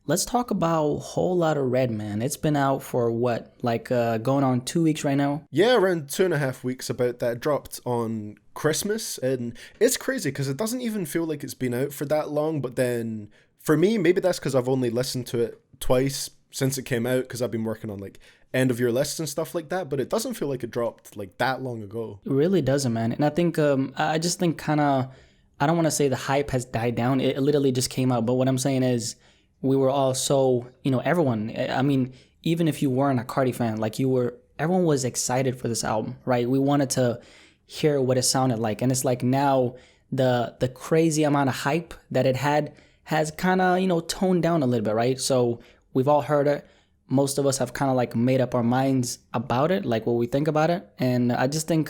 let's talk about Whole Lotta Red, man. It's been out for what, like going on 2 weeks right now? Yeah, around 2.5 weeks about that. It dropped on Christmas, and it's crazy because it doesn't even feel like it's been out for that long. But then for me, maybe that's because I've only listened to it twice since it came out because I've been working on like end of year lists and stuff like that. But it doesn't feel like it dropped like that long ago. It really doesn't, man. And I think I just think kind of I don't want to say the hype has died down. It literally just came out. But what I'm saying is we were all so, everyone, I mean, even if you weren't a Cardi fan, like everyone was excited for this album, right? We wanted to hear what it sounded like. And it's like now the crazy amount of hype that it had has kind of, toned down a little bit, right? So we've all heard it. Most of us have kind of like made up our minds about it, like what we think about it. And I just think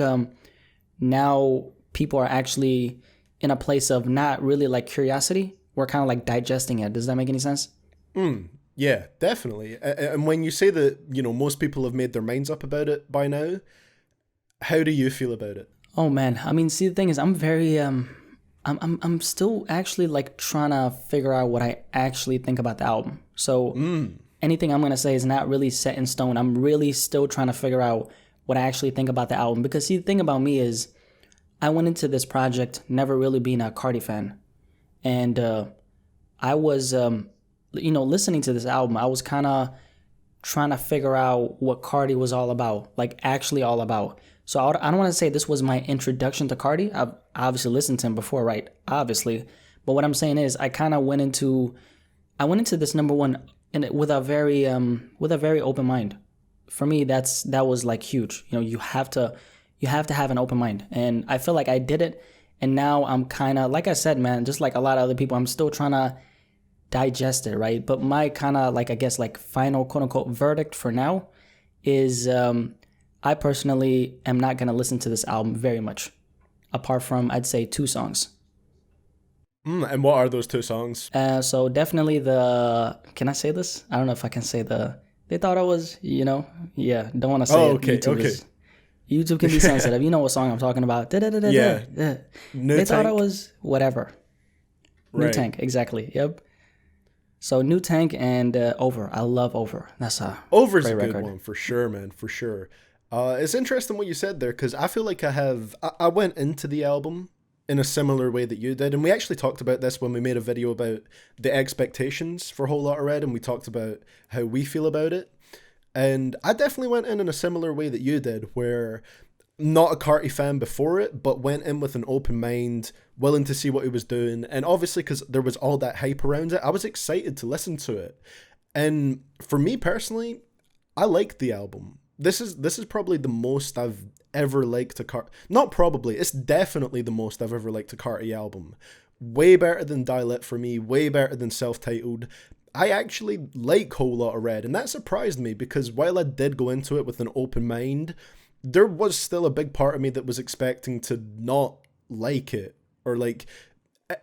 now people are actually in a place of not really like curiosity. We're kind of like digesting it. Does that make any sense? Yeah, definitely. And when you say that, most people have made their minds up about it by now, how do you feel about it? Oh man, I mean, see, the thing is, I'm very I'm still actually like trying to figure out what I actually think about the album. So anything I'm gonna say is not really set in stone. I'm really still trying to figure out what I actually think about the album. Because see, the thing about me is, I went into this project never really being a Cardi fan, and I was listening to this album. I was kind of trying to figure out what Cardi was all about, like actually all about. So I don't want to say this was my introduction to Cardi. I've obviously listened to him before, right? Obviously. But what I'm saying is I kind of went into this number one with a very open mind. For me, that was like huge. You have to have an open mind. And I feel like I did it. And now I'm kind of, like I said, man, just like a lot of other people, I'm still trying to digest it, right? But my kind of like, I guess, like final quote unquote verdict for now is I personally am not going to listen to this album very much, apart from, I'd say, 2 songs. And what are those 2 songs? So definitely can I say this? I don't know if I can say they thought I was, yeah, don't want to say Oh, it. okay, okay. YouTube can be sensitive. You know what song I'm talking about. Yeah. They thought I was whatever. New Right. Tank, exactly. Yep. So New Tank and Over. I love Over. That's a Over's great a good record. one for sure, man, for sure. It's interesting what you said there because I feel like I went into the album in a similar way that you did, and we actually talked about this when we made a video about the expectations for Whole Lotta Red, and we talked about how we feel about it. And I definitely went in a similar way that you did, where not a Carti fan before it, but went in with an open mind, willing to see what he was doing. And obviously, because there was all that hype around it, I was excited to listen to it. And for me personally, I liked the album. This is probably the most I've ever liked a Carti. Not probably, it's definitely the most I've ever liked a Carti album. Way better than Dial for me, way better than Self-Titled. I actually like Whole Lotta Red, and that surprised me because while I did go into it with an open mind, there was still a big part of me that was expecting to not like it, or like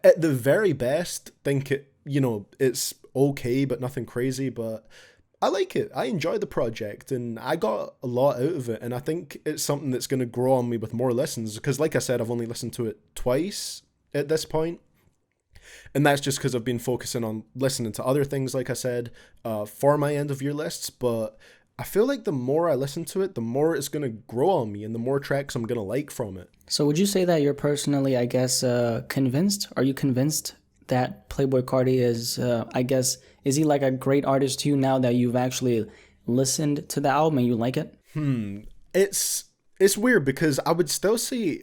at the very best think it's okay but nothing crazy. But I like it. I enjoy the project and I got a lot out of it, and I think it's something that's going to grow on me with more listens because, like I said, I've only listened to it twice at this point. And that's just because I've been focusing on listening to other things, like I said, for my end of year lists. But I feel like the more I listen to it, the more it's going to grow on me and the more tracks I'm going to like from it. So would you say that you're personally, I guess, convinced? Are you convinced that Playboi Carti is, is he like a great artist to you now that you've actually listened to the album and you like it? It's weird because I would still say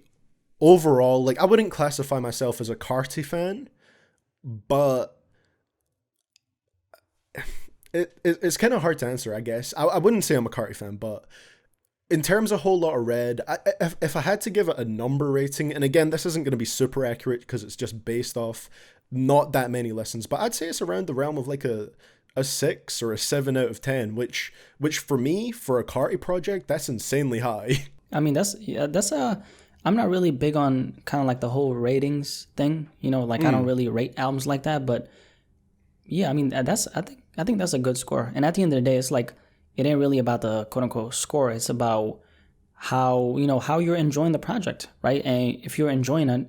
overall, like I wouldn't classify myself as a Carti fan, but it's kind of hard to answer, I guess. I wouldn't say I'm a Carti fan, but in terms of Whole Lotta Red, if I had to give it a number rating, and again, this isn't going to be super accurate because it's just based off not that many listens, but I'd say it's around the realm of like a 6 or a 7 out of 10, which for me, for a Carti project, that's insanely high. I mean, I'm not really big on kind of like the whole ratings thing, like I don't really rate albums like that, but yeah, I mean, I think that's a good score. And at the end of the day, it's like, it ain't really about the quote unquote score. It's about how you're enjoying the project, right? And if you're enjoying it,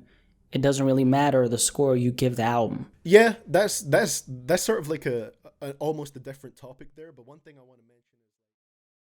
it doesn't really matter the score you give the album. Yeah, that's sort of like a almost a different topic there, but one thing I want to mention is